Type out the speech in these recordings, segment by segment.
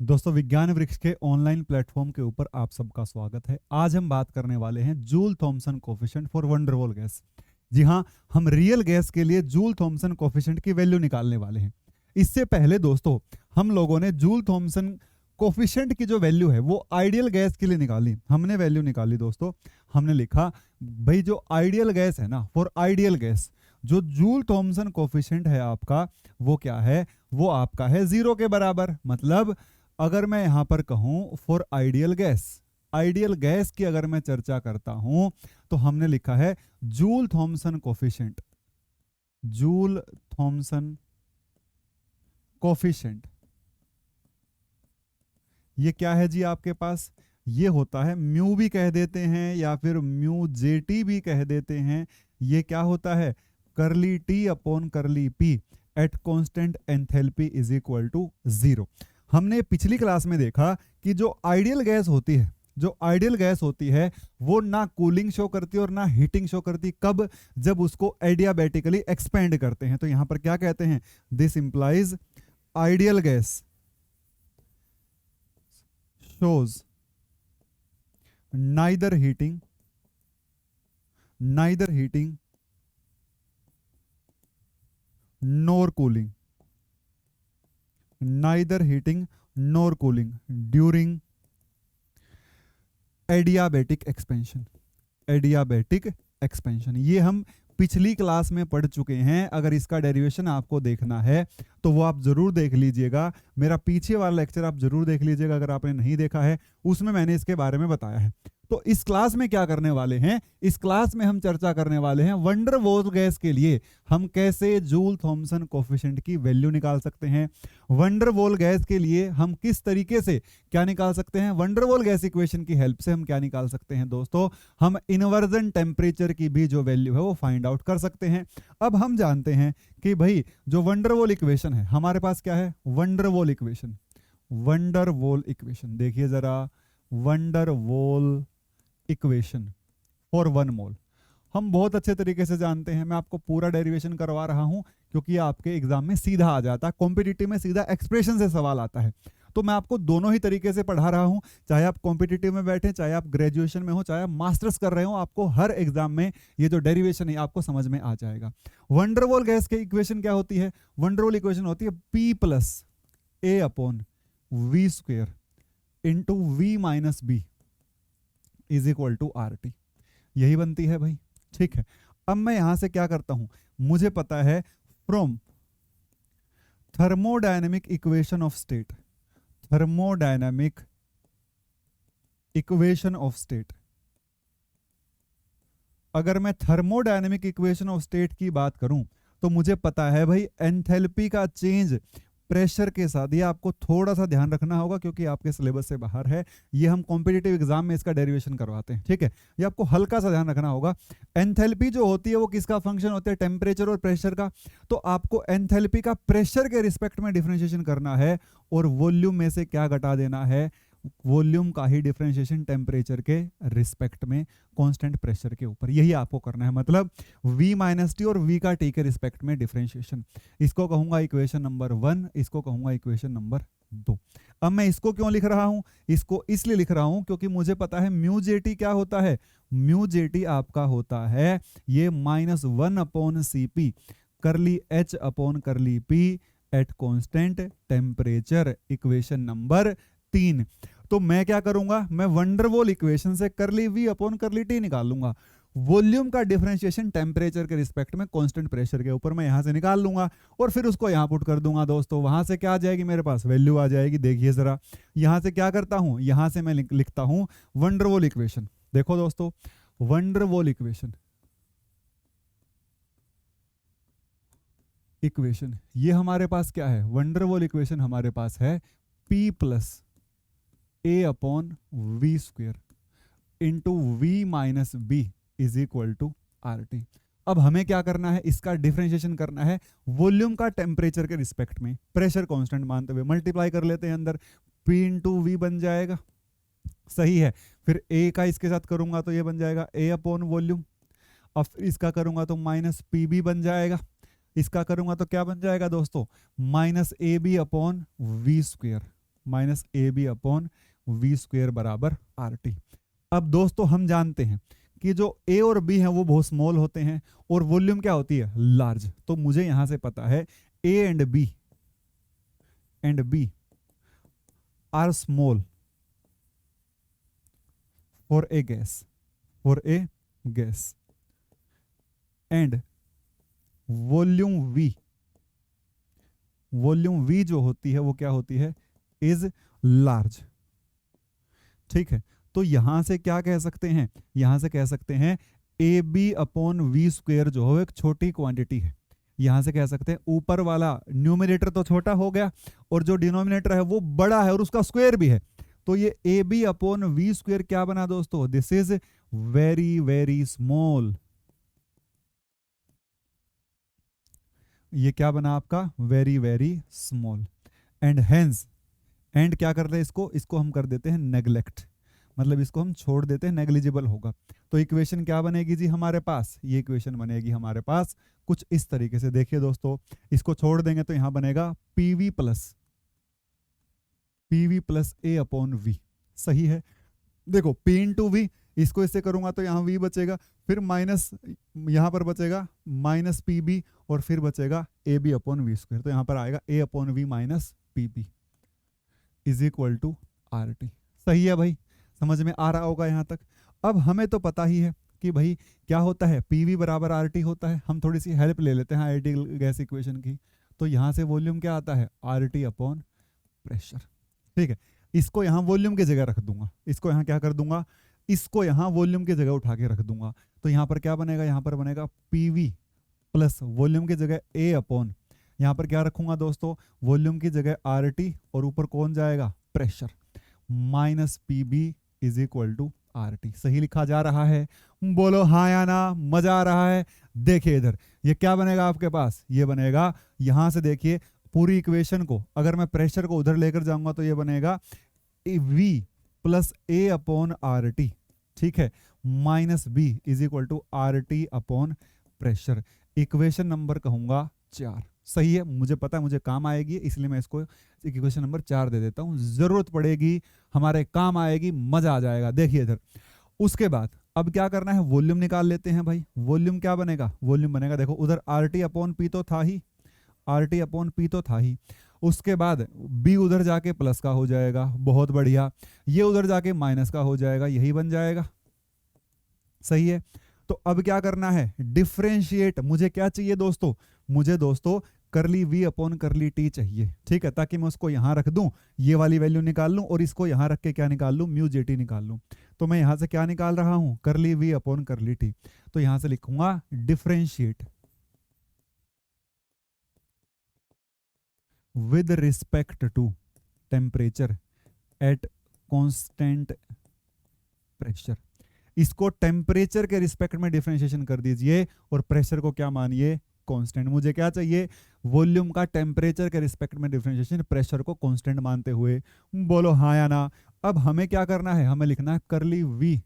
दोस्तों विज्ञान वृक्ष के ऑनलाइन प्लेटफॉर्म के ऊपर आप सबका स्वागत है। आज हम बात करने वाले हैं Joule Thomson coefficient for van der Waals gas. जी हाँ, हम रियल गैस के लिए जूल थॉमसन कोफिशिएंट की वैल्यू निकालने वाले हैं। इससे पहले दोस्तों हम लोगों ने जूल थॉमसन कोफिशिएंट की जो वैल्यू है वो आइडियल गैस के लिए निकाली। हमने वैल्यू निकाली दोस्तों, हमने लिखा भाई जो आइडियल गैस है ना, फॉर आइडियल गैस जो जूल थॉमसन कोफिशिएंट है आपका वो क्या है, वो आपका है 0 के बराबर। मतलब अगर मैं यहां पर कहूं फॉर आइडियल गैस की अगर मैं चर्चा करता हूं तो हमने लिखा है Joule Thomson coefficient. Joule Thomson coefficient ये क्या है जी आपके पास, ये होता है म्यू भी कह देते हैं या फिर म्यू जेटी भी कह देते हैं। ये क्या होता है, curly T upon curly P at constant enthalpy is equal to 0। हमने पिछली क्लास में देखा कि जो आइडियल गैस होती है वो ना कूलिंग शो करती और ना हीटिंग शो करती। कब? जब उसको एडियाबैटिकली एक्सपेंड करते हैं। तो यहां पर क्या कहते हैं, this implies ideal gas shows neither heating nor cooling during adiabatic expansion। ये हम पिछली क्लास में पढ़ चुके हैं। अगर इसका डेरिवेशन आपको देखना है तो वो आप जरूर देख लीजिएगा। मेरा पीछे वाला लेक्चर आप जरूर देख लीजिएगा अगर आपने नहीं देखा है, उसमें मैंने इसके बारे में बताया है। तो इस क्लास में क्या करने वाले हैं, इस क्लास में हम चर्चा करने वाले हैं वंडरवॉल गैस के लिए हम कैसे जूल थॉमसन कोफिशिएंट की वैल्यू निकाल सकते हैं। वंडरवॉल गैस के लिए हम किस तरीके से क्या निकाल सकते हैं, वंडरवॉल गैस इक्वेशन की हेल्प से हम क्या निकाल सकते हैं दोस्तों, हम इन्वर्जन टेम्परेचर की भी जो वैल्यू है वो फाइंड आउट कर सकते हैं। अब हम जानते हैं कि भाई जो वंडरवॉल इक्वेशन है हमारे पास क्या है, वंडरवॉल इक्वेशन देखिए जरा, वंडरवॉल इक्वेशन फॉर 1 मोल हम बहुत अच्छे तरीके से जानते हैं। मैं आपको पूरा डेरिवेशन करवा रहा हूं क्योंकि आपके एग्जाम में सीधा आ जाता है, कॉम्पिटिटिव में सीधा एक्सप्रेशन से सवाल आता है। तो मैं आपको दोनों ही तरीके से पढ़ा रहा हूं, चाहे आप कॉम्पिटिटिव में बैठे, चाहे आप ग्रेजुएशन में हो, चाहे आप मास्टर्स कर रहे हो, आपको हर एग्जाम में ये जो डेरिवेशन है आपको समझ में आ जाएगा। वंडरवॉल गैस की इक्वेशन क्या होती है, वंडरवॉल इक्वेशन होती है P plus A upon V square into V minus B is equal to are T. यही बनती है भाई, ठीक है। अब मैं यहां से क्या करता हूं, मुझे पता है from thermodynamic equation of state अगर मैं थर्मोडायनेमिक इक्वेशन ऑफ स्टेट की बात करूं तो मुझे पता है भाई एंथैल्पी का चेंज प्रेशर के साथ। ये आपको थोड़ा सा ध्यान रखना होगा क्योंकि आपके सिलेबस से बाहर है, ये हम कॉम्पिटिटिव एग्जाम में इसका डेरिवेशन करवाते हैं, ठीक है। ये आपको हल्का सा ध्यान रखना होगा। एंथैल्पी जो होती है वो किसका फंक्शन होता है, टेम्परेचर और प्रेशर का। तो आपको एंथैल्पी का प्रेशर के रिस्पेक्ट में डिफरेंशिएशन करना है और वॉल्यूम में से क्या घटा देना है, वॉल्यूम का ही डिफरेंशिएशन टेम्परेचर के रिस्पेक्ट में कांस्टेंट प्रेशर के ऊपर। यही आपको करना है, मतलब v माइनस टी और v का t के रिस्पेक्ट में डिफरेंशिएशन। इसको कहूंगा इक्वेशन नंबर 1, इसको कहूंगा इक्वेशन नंबर 2। अब मैं इसको क्यों लिख रहा हूं, इसको इसलिए लिख रहा हूं क्योंकि मुझे पता है म्यू जेटी क्या होता है, म्यू जेटी आपका होता है ये -1 अपॉन सी पी करली h upon curly p eight constant temperature, equation number 3। तो मैं क्या करूंगा, मैं वंडरवॉल इक्वेशन से करली v अपॉन करली t निकाल लूंगा। वॉल्यूम का डिफरेंशिएशन टेम्परेचर के रिस्पेक्ट में कांस्टेंट प्रेशर के ऊपर मैं यहां से निकाल लूंगा और फिर उसको यहां पुट कर दूंगा दोस्तों। वहां से क्या आ जाएगी, मेरे पास वैल्यू आ जाएगी। देखिए जरा, यहां से क्या करता हूं, यहां से मैं लिखता हूं वंडरवॉल इक्वेशन। देखो दोस्तों, वंडरवॉल इक्वेशन ये हमारे पास क्या है, वंडरवॉल इक्वेशन हमारे पास है P plus A upon V square into V minus B is equal to are T. अब हमें क्या करना है, इसका डिफरेंशिएशन करना है वॉल्यूम का टेम्परेचर के रिस्पेक्ट में, प्रेशर कांस्टेंट मानते हुए मल्टीप्लाई कर लेते हैं अंदर, P इंटू वी बन जाएगा, सही है। फिर ए का इसके साथ करूंगा तो ये बन जाएगा ए अपॉन वॉल्यूम। अब इसका करूंगा तो माइनस पी बी बन जाएगा, इसका करूंगा तो क्या बन जाएगा दोस्तों, minus A B upon V square. Minus A B upon V square बराबर आर टी। अब दोस्तों हम जानते हैं कि जो ए और बी हैं वो बहुत स्मॉल होते हैं और वॉल्यूम क्या होती है, लार्ज। तो मुझे यहां से पता है A and B are small for a gas and volume V जो होती है वो क्या होती है, इज लार्ज। ठीक है, तो यहां से क्या कह सकते हैं, यहां से कह सकते हैं A B upon V square जो है एक छोटी क्वांटिटी है। यहां से कह सकते हैं ऊपर वाला न्यूमरेटर तो छोटा हो गया और जो डिनोमिनेटर है वो बड़ा है और उसका स्क्वायर भी है। तो ये A B upon V square क्या बना दोस्तों, this is very very small. ये क्या बना आपका, very very small. And hence, and क्या करते हैं इसको हम कर देते हैं नेग्लेक्ट, मतलब इसको हम छोड़ देते हैं, नेग्लिजिबल होगा। तो इक्वेशन क्या बनेगी जी हमारे पास, ये इक्वेशन बनेगी हमारे पास कुछ इस तरीके से। देखिए दोस्तों, इसको छोड़ देंगे तो यहां बनेगा PV plus A upon V. सही है, देखो पी इंटू वी, इसको इससे करूंगा तो यहाँ वी बचेगा, फिर माइनस यहाँ पर बचेगा माइनस पी बी और फिर बचेगा a B upon v square. तो यहाँ पर आएगा a upon v minus P B is equal to R T. सही है भाई, समझ में आ रहा होगा यहाँ तक। अब हमें तो पता ही है कि भाई क्या होता है, पी वी बराबर आर टी होता है। हम थोड़ी सी हेल्प ले लेते हैं आइडियल गैस इक्वेशन की। तो यहाँ से वॉल्यूम क्या आता है, आर टी अपॉन प्रेशर। ठीक है, इसको यहाँ वॉल्यूम की जगह रख दूंगा, इसको यहाँ क्या कर दूंगा, इसको यहाँ वॉल्यूम की जगह उठा के रख दूंगा। तो यहाँ पर क्या बनेगा, यहाँ पर बनेगा पीवी प्लस वॉल्यूम की जगह ए अपॉन, यहाँ पर क्या रखूंगा दोस्तों, वॉल्यूम की जगह आर टी और ऊपर कौन जाएगा, pressure, minus P B is equal to R T. सही लिखा जा रहा है, बोलो हाँ या ना, मजा आ रहा है। देखिए इधर ये क्या बनेगा आपके पास, ये बनेगा यहां से देखिए पूरी इक्वेशन को अगर मैं प्रेशर को उधर लेकर जाऊंगा तो ये बनेगा V plus A upon R T. ठीक है, minus B is equal to R T upon pressure. Equation number कहूंगा 4। सही है, मुझे पता है मुझे काम आएगी, इसलिए मैं इसको इक्वेशन नंबर 4 दे देता हूं। जरूरत पड़ेगी, हमारे काम आएगी, मजा आ जाएगा। देखिए इधर, उसके बाद अब क्या करना है, वॉल्यूम निकाल लेते हैं भाई। वॉल्यूम क्या बनेगा, वॉल्यूम बनेगा देखो उधर आर टी अपॉन पी तो था ही, आर टी अपॉन पी तो था ही। उसके बाद बी उधर जाके प्लस का हो जाएगा, बहुत बढ़िया। ये उधर जाके माइनस का हो जाएगा, यही बन जाएगा। सही है, तो अब क्या करना है, डिफरेंशिएट। मुझे क्या चाहिए दोस्तों, मुझे दोस्तों करली वी अपॉन करली टी चाहिए। ठीक है, ताकि मैं उसको यहां रख दूं, ये वाली वैल्यू निकाल लूं और इसको यहां रख के क्या निकाल लूं, म्यू जे टी निकाल लूं। तो मैं यहां से क्या निकाल रहा हूं, करली वी अपॉन करली टी। तो यहां से लिखूंगा differentiate with respect to temperature at constant pressure। इसको टेम्परेचर के रिस्पेक्ट में डिफरेंशिएशन कर दीजिए और प्रेशर को क्या मानिए, कांस्टेंट। मुझे क्या चाहिए, वॉल्यूम का टेम्परेचर के रिस्पेक्ट में डिफरेंशिएशन, प्रेशर को कांस्टेंट मानते हुए। बोलो हाँ या ना। अब हमें क्या करना है, हमें लिखना है करली वी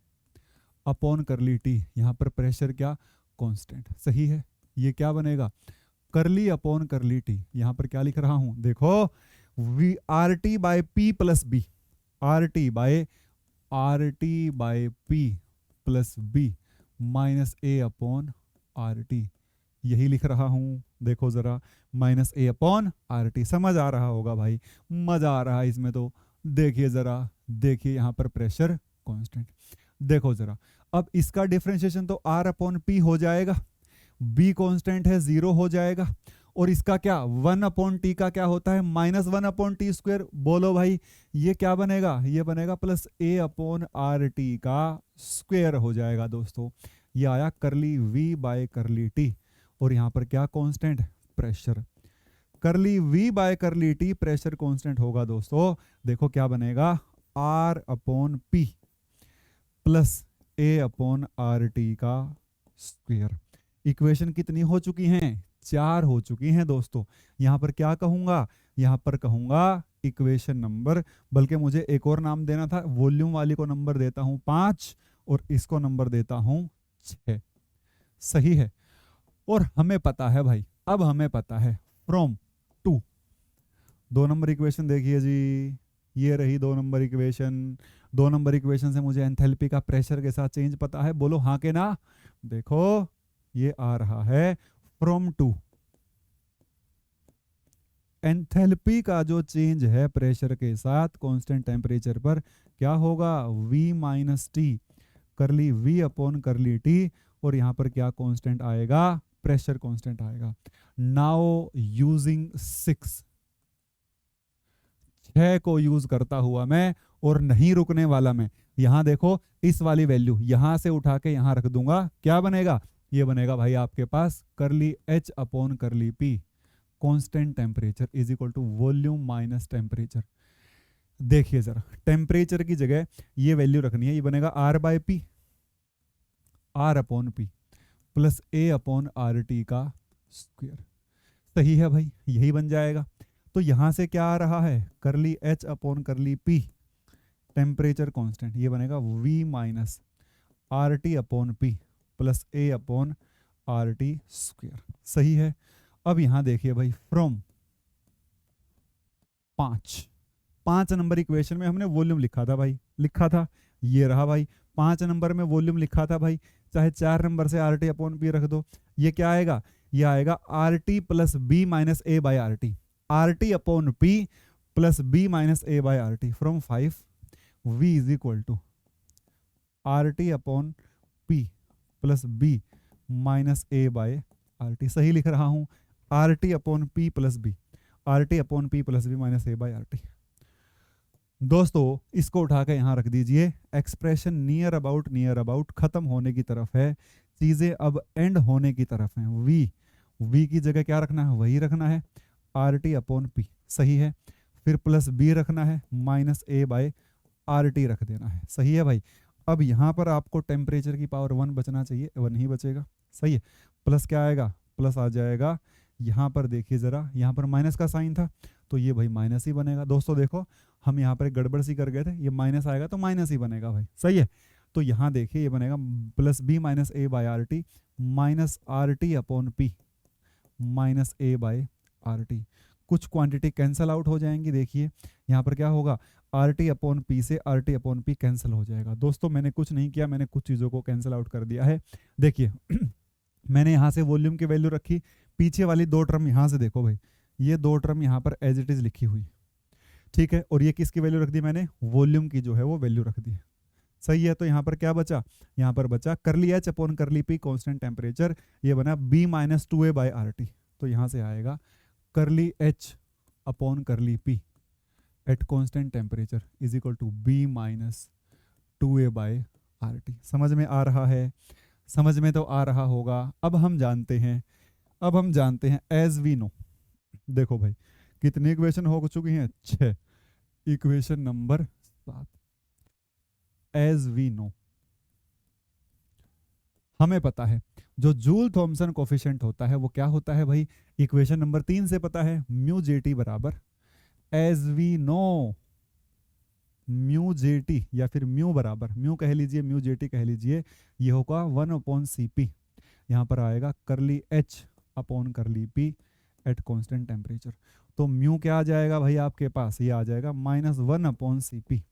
अपॉन करली टी। यहां पर प्रेशर क्या, कांस्टेंट। सही है, ये क्या बनेगा, करली अपॉन करली टी। यहां पर क्या लिख रहा हूं, देखो V R T by P plus B, R T by P plus B minus A upon R T, यही लिख रहा हूं। देखो जरा, minus A upon R T. समझ आ रहा होगा भाई, मजा आ रहा है इसमें तो। देखिए जरा, देखिए यहां पर प्रेशर कांस्टेंट। देखो जरा, अब इसका डिफरेंशिएशन तो आर अपॉन पी हो जाएगा, बी कांस्टेंट है 0 हो जाएगा, और इसका क्या 1 अपॉन टी का क्या होता है, माइनस 1 अपॉन टी स्क्वायर। बोलो भाई ये क्या बनेगा, ये बनेगा plus A upon R T का स्क्वायर हो जाएगा दोस्तों। ये आया करली वी बाय करली टी, और यहां पर क्या constant, pressure. Curly V by curly T pressure constant होगा दोस्तों। देखो क्या बनेगा, R upon P plus A upon R T का स्क्वायर। इक्वेशन कितनी हो चुकी हैं, 4 हो चुकी हैं दोस्तों। यहां पर क्या कहूंगा, यहां पर कहूंगा इक्वेशन नंबर, बल्कि मुझे एक और नाम देना था, वॉल्यूम वाली को नंबर देता हूं 5 और इसको नंबर देता हूं 6। सही है, और हमें पता है भाई, अब हमें पता है फ्रॉम 2 नंबर इक्वेशन देखिए जी, ये रही 2 नंबर इक्वेशन। 2 नंबर इक्वेशन से मुझे एंथैल्पी का प्रेशर के साथ चेंज पता है, बोलो हाँ के ना। देखो ये आ रहा है फ्रॉम टू। एंथैल्पी का जो चेंज है प्रेशर के साथ कांस्टेंट टेम्परेचर पर क्या होगा, V माइनस टी करली V अपॉन करली टी, और यहाँ पर क्या कांस्टेंट आएगा, प्रेशर कांस्टेंट आएगा। नाउ यूजिंग 6 को यूज करता हुआ मैं, और नहीं रुकने वाला मैं, यहाँ देखो इस वाली वैल्यू यहाँ से उठा के यहाँ रख दूंगा, क्या बनेगा, ये बनेगा भाई आपके पास curly H upon curly P constant temperature is equal to volume minus temperature. देखिए जरा, टेम्परेचर की जगह ये वैल्यू रखनी है, ये बनेगा R by P, R upon P plus A upon R T का स्क्वायर। सही है भाई, यही बन जाएगा। तो यहां से क्या आ रहा है, करली H upon curly P temperature constant, ये बनेगा V minus r T upon P plus A upon R T square. सही है। अब यहां देखिए भाई, फ्रॉम 5 नंबर इक्वेशन में हमने वॉल्यूम लिखा था भाई, लिखा था, ये रहा भाई 5 नंबर में वॉल्यूम लिखा था भाई, चाहे 4 नंबर से आर टी अपॉन पी रख दो, ये क्या आएगा, ये आएगा R T plus B minus A by R T, R T upon P plus B minus A by R T. From 5 V is equal to R T upon P plus B minus A by R T. सही लिख रहा हूं, R T upon P plus B, R T upon P plus B minus A by R T. दोस्तों इसको उठा के यहाँ रख दीजिए, एक्सप्रेशन नियर अबाउट खत्म होने की तरफ है, चीजें अब एंड होने की तरफ हैं। वी की जगह क्या रखना है, वही रखना है, आर टी अपॉन पी, सही है। फिर प्लस बी रखना है, minus a by R T रख देना है, सही है भाई। अब यहाँ पर आपको टेम्परेचर की पावर 1 बचना चाहिए, 1 ही बचेगा, सही है। प्लस क्या आएगा, प्लस आ जाएगा, यहाँ पर देखिए जरा, यहाँ पर माइनस का साइन था तो ये भाई माइनस ही बनेगा। दोस्तों देखो हम यहाँ पर एक गड़बड़ सी कर गए थे, ये माइनस आएगा तो माइनस ही बनेगा भाई, सही है। तो यहाँ देखिए ये बनेगा plus B minus a by R T minus r T upon p minus a by are t. कुछ क्वांटिटी कैंसल आउट हो जाएंगी, देखिए यहाँ पर क्या होगा, आर टी अपॉन पी से r T upon p cancel हो जाएगा। दोस्तों मैंने कुछ नहीं किया, मैंने कुछ चीज़ों को कैंसिल आउट कर दिया है। देखिए मैंने यहाँ से वॉल्यूम की वैल्यू रखी, पीछे वाली 2 टर्म यहाँ से देखो भाई, ये 2 टर्म यहाँ पर एज इट इज लिखी हुई, ठीक है। और ये किसकी वैल्यू रख दी मैंने, वॉल्यूम की जो है वो वैल्यू रख दी है, सही है। तो यहाँ पर क्या बचा, यहाँ पर बचा curly H upon curly P constant temperature, ये बना B minus 2a by are T. तो यहाँ से आएगा curly H upon curly P at constant temperature is equal to B minus 2a by are T. समझ में आ रहा है, समझ में तो आ रहा होगा। अब हम जानते हैं एज वी नो, देखो भाई कितनी इक्वेशन हो चुकी हैं, 6, equation number 7। As we know, हमें पता है जो जूल थॉमसन कोफिशिएंट होता है वो क्या होता है भाई, इक्वेशन नंबर 3 से पता है, म्यू जे टी बराबर as we know mu J T, या फिर म्यू बराबर, म्यू कह लीजिए म्यू जे टी कह लीजिए, ये होगा 1 अपॉन सी पी, यहाँ पर आएगा curly H upon curly P at constant temperature. तो म्यू क्या आ जाएगा भाई आपके पास, ये आ जाएगा माइनस 1 अपॉन सी पी,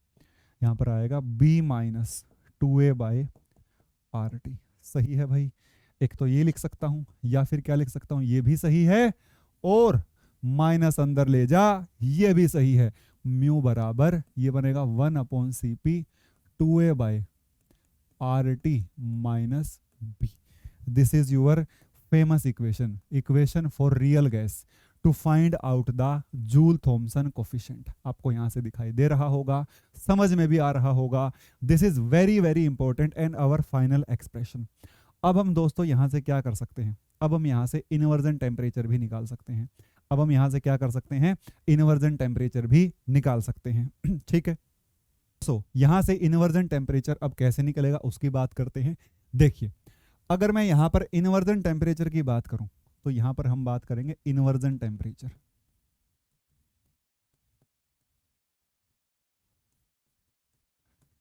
यहाँ पर आएगा B minus 2a by R T. सही है भाई, एक तो ये लिख सकता हूं, या फिर क्या लिख सकता हूं, ये भी सही है, और माइनस अंदर ले जा, ये भी सही है। म्यू बराबर ये बनेगा 1 upon C P 2a by R T minus B. This is your famous equation for real gas to find out the Joule Thomson coefficient. आपको यहां से दिखाई दे रहा होगा, समझ में भी आ रहा होगा। This is very very important and our final expression. अब हम दोस्तों यहां से क्या कर सकते हैं, अब हम यहां से इनवर्जन टेम्परेचर भी निकाल सकते हैं। अब हम यहां से क्या कर सकते हैं, इनवर्जन टेम्परेचर भी निकाल सकते हैं, ठीक है। सो यहां से इनवर्जन टेम्परेचर अब कैसे निकलेगा उसकी बात करते हैं। देखिए अगर मैं यहां पर इनवर्जन टेम्परेचर की बात करूं तो यहां पर हम बात करेंगे इनवर्जन टेम्परेचर।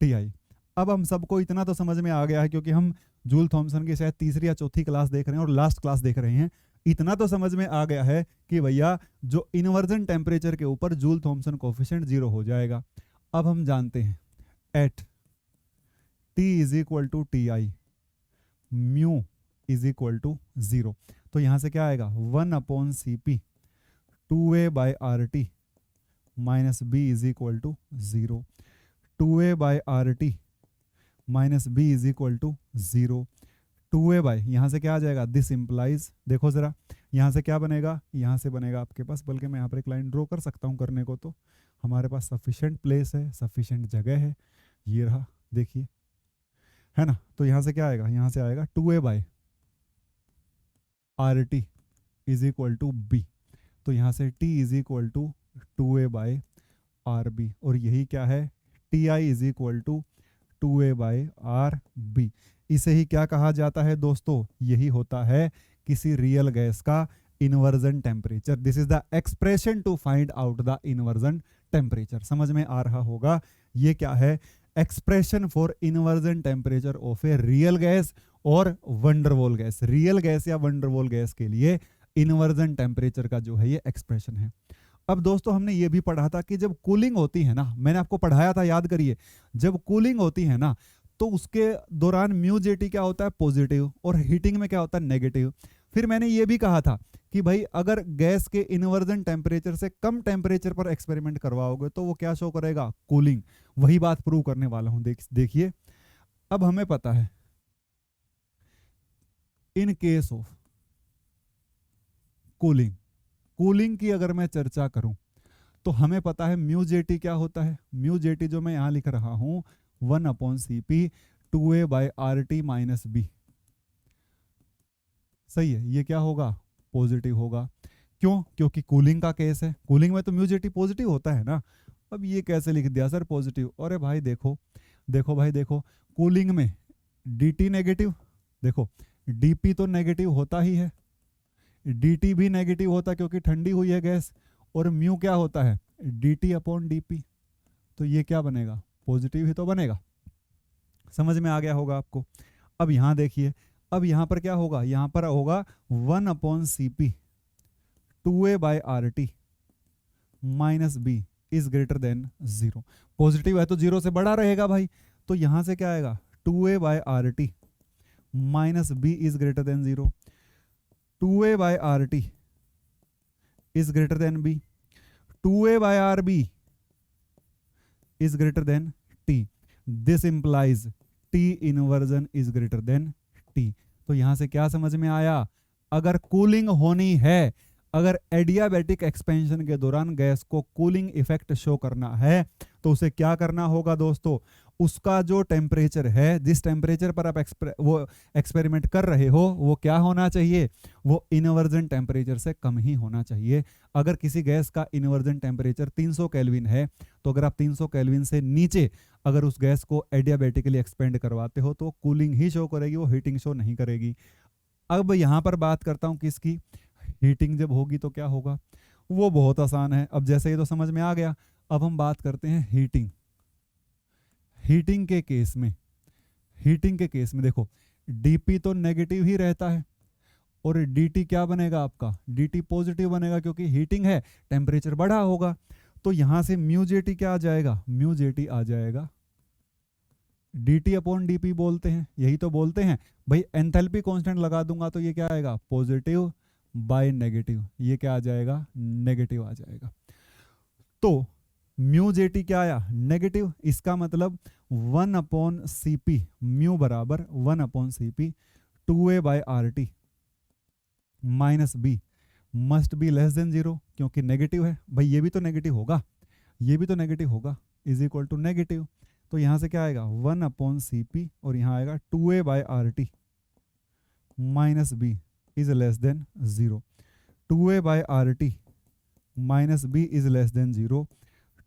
टीआई। अब हम सबको इतना तो समझ में आ गया है क्योंकि हम जूल थॉमसन की शायद तीसरी या चौथी क्लास देख रहे हैं और लास्ट क्लास देख रहे हैं। इतना तो समझ में आ गया है कि भैया जो इन्वर्जन टेम्परेचर के ऊपर जूल थॉमसन कोफिशिएंट 0 हो जाएगा। अब हम जानते हैं at T is equal to T I mu is equal to 0, तो यहां से क्या आएगा 1/CP 2A/RT minus B is equal to 0, 2A/RT minus B is equal to 0, 2A यहाँ से क्या आ जाएगा, दिस इंप्लाइज, देखो जरा यहाँ से क्या बनेगा, यहाँ से बनेगा आपके पास, बल्कि मैं यहाँ पर एक लाइन ड्रॉ कर सकता हूँ करने को, तो हमारे पास सफिशिएंट प्लेस है, सफिशिएंट जगह है, ये रहा, देखिए, है ना। तो यहाँ से क्या आएगा, यहाँ से आएगा 2A/RT is equal to B, तो यहाँ से T is equal to 2A/RB, और यही क्या है, TI is equal to 2A/RB। इसे ही क्या कहा जाता है दोस्तों, यही होता है किसी रियल गैस का inversion temperature. This is the expression to find out the inversion temperature. समझ में आ रहा होगा, ये क्या है, expression for inversion temperature of a real gas और वंडरवॉल गैस। रियल गैस या वंडरवॉल गैस के लिए इन्वर्जन टेम्परेचर का जो है ये एक्सप्रेशन है। अब दोस्तों हमने ये भी पढ़ा था कि जब कूलिंग होती है ना, मैंने आपको पढ़ाया था, याद करिए, जब कूलिंग होती है ना तो उसके दौरान म्यू जेटी क्या होता है, पॉजिटिव, और हीटिंग में क्या होता है, नेगेटिव। फिर मैंने ये भी कहा था कि भाई अगर गैस के इन्वर्जन टेम्परेचर से कम टेम्परेचर पर एक्सपेरिमेंट करवाओगे तो वो क्या शो करेगा, कूलिंग। वही बात प्रूव करने वाला हूं। देखिए अब हमें पता है इन केस ऑफ कूलिंग की अगर मैं चर्चा करूं तो हमें पता है म्यू जेटी क्या होता है। म्यू जेटी जो मैं यहां लिख रहा हूं 1/CP 2A/RT माइनस बी, सही है, ये क्या होगा, पॉजिटिव होगा। क्यों, क्योंकि कूलिंग का केस है, कूलिंग में तो म्यू जेटी पॉजिटिव होता है ना। अब ये कैसे लिख दिया सर पॉजिटिव, अरे भाई देखो भाई देखो, कूलिंग में dt नेगेटिव, देखो dp तो नेगेटिव होता ही है, dt भी नेगेटिव होता क्योंकि ठंडी हुई है गैस, और म्यू क्या होता है, dt/dp, तो ये क्या बनेगा, पॉजिटिव ही तो बनेगा। समझ में आ गया होगा आपको। अब यहां देखिए, अब यहां पर क्या होगा, यहां पर होगा 1/CP 2A/RT minus B is greater than 0। Positive है तो 0 से बड़ा रहेगा भाई, तो यहां से क्या आएगा 2A/RT minus B is greater than 0, 2A/RT is greater than B, 2A/RB is greater than T। This implies T inversion is greater than T। तो यहां से क्या समझ में आया, अगर कूलिंग होनी है, अगर एडियाबैटिक एक्सपेंशन के दौरान गैस को कूलिंग इफेक्ट शो करना है तो उसे क्या करना होगा दोस्तों, उसका जो टेम्परेचर है, जिस टेम्परेचर पर आप वो एक्सपेरिमेंट कर रहे हो, वो क्या होना चाहिए, वो इनवर्जन टेम्परेचर से कम ही होना चाहिए। अगर किसी गैस का इनवर्जन टेम्परेचर 300 केल्विन है तो अगर आप 300 केल्विन से नीचे अगर उस गैस को एडियाबैटिकली एक्सपेंड करवाते हो तो कूलिंग ही शो करेगी, वो हीटिंग शो नहीं करेगी। अब यहां पर बात करता हूं किसकी, हीटिंग जब होगी तो क्या होगा, वो बहुत आसान है। अब जैसे ये तो समझ में आ गया, अब हम बात करते हैं हीटिंग। हीटिंग के केस में देखो dp तो नेगेटिव ही रहता है और dt क्या बनेगा आपका, dt पॉजिटिव बनेगा क्योंकि हीटिंग है, टेम्परेचर बढ़ा होगा। तो यहां से म्यू जेटी क्या आ जाएगा, म्यू जेटी आ जाएगा dt/dp बोलते हैं, यही तो बोलते हैं भाई। एंथैल्पी कांस्टेंट लगा दूंगा तो ये क्या आएगा, पॉजिटिव बाय नेगेटिव, ये क्या आ जाएगा, नेगेटिव आ जाएगा। तो म्यू जेटी क्या आया, नेगेटिव, इसका मतलब 1/CP म्यू बराबर 1/CP 2A/RT minus B must be less than 0, क्योंकि नेगेटिव है भाई, ये भी तो नेगेटिव होगा, ये भी तो नेगेटिव होगा, इज इक्वल टू नेगेटिव। तो यहां से क्या आएगा 1/CP और यहां आएगा 2A/RT minus B is less than 0, 2A/RT minus B is less than 0,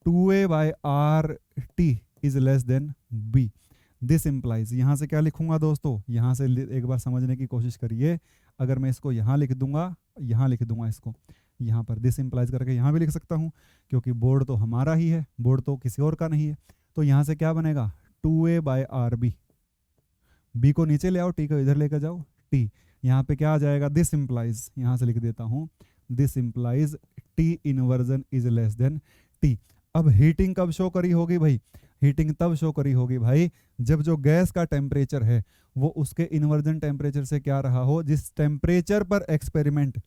2A/RT is less than B. This implies, यहां से क्या लिखूंगा दोस्तों, यहां से एक बार समझने की कोशिश करिए। अगर मैं इसको यहां लिख दूंगा, यहां लिख दूंगा इसको, यहां पर दिस इंप्लाइज करके यहां भी लिख सकता हूं, क्योंकि बोर्ड तो हमारा ही है, बोर्ड तो किसी और का नहीं है। तो यहां से क्या बनेगा 2A/RB, बी को नीचे ले आओ, टी को इधर लेकर जाओ, टी, यहाँ पे क्या आ जाएगा, दिस इंप्लाइज, यहाँ से लिख देता हूँ, this implies T inversion is less then T. अब हीटिंग कब शो करी होगी भाई, हीटिंग तब शो करी होगी भाई जब जो गैस का टेम्परेचर है वो उसके इन्वर्जन टेम्परेचर से क्या रहा हो, जिस टेम्परेचर पर एक्सपेरिमेंट,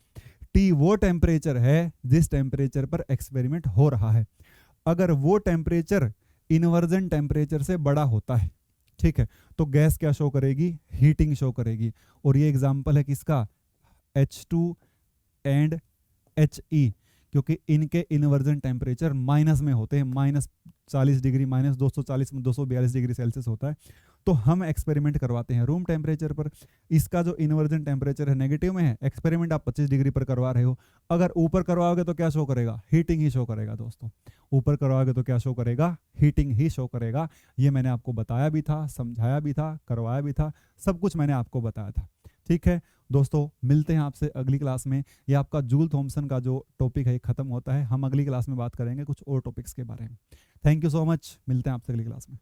टी वो टेम्परेचर है जिस टेम्परेचर पर एक्सपेरिमेंट हो रहा है। अगर वो टेम्परेचर इन्वर्जन टेम्परेचर से बड़ा होता है, ठीक है, तो गैस क्या शो करेगी, हीटिंग शो करेगी। और ये एग्जांपल है किसका, H2 एंड HE, क्योंकि इनके इन्वर्जन टेम्परेचर माइनस में होते हैं, -40 डिग्री, -240 में 242 डिग्री सेल्सियस होता है। तो हम एक्सपेरिमेंट करवाते हैं रूम टेम्परेचर पर, इसका जो इन्वर्जन टेम्परेचर है नेगेटिव में है, एक्सपेरिमेंट आप 25 डिग्री पर करवा रहे हो। अगर ऊपर करवाओगे तो क्या शो करेगा, हीटिंग ही शो करेगा दोस्तों। ऊपर करवाओगे तो क्या शो करेगा, हीटिंग ही शो करेगा। ये मैंने आपको बताया भी था, समझाया भी था, करवाया भी था, सब कुछ मैंने आपको बताया था। ठीक है दोस्तों, मिलते हैं आपसे अगली क्लास में। ये आपका जूल थॉमसन का जो टॉपिक है खत्म होता है, हम अगली क्लास में बात करेंगे कुछ और टॉपिक्स के बारे में। थैंक यू सो मच, मिलते हैं आपसे अगली क्लास में।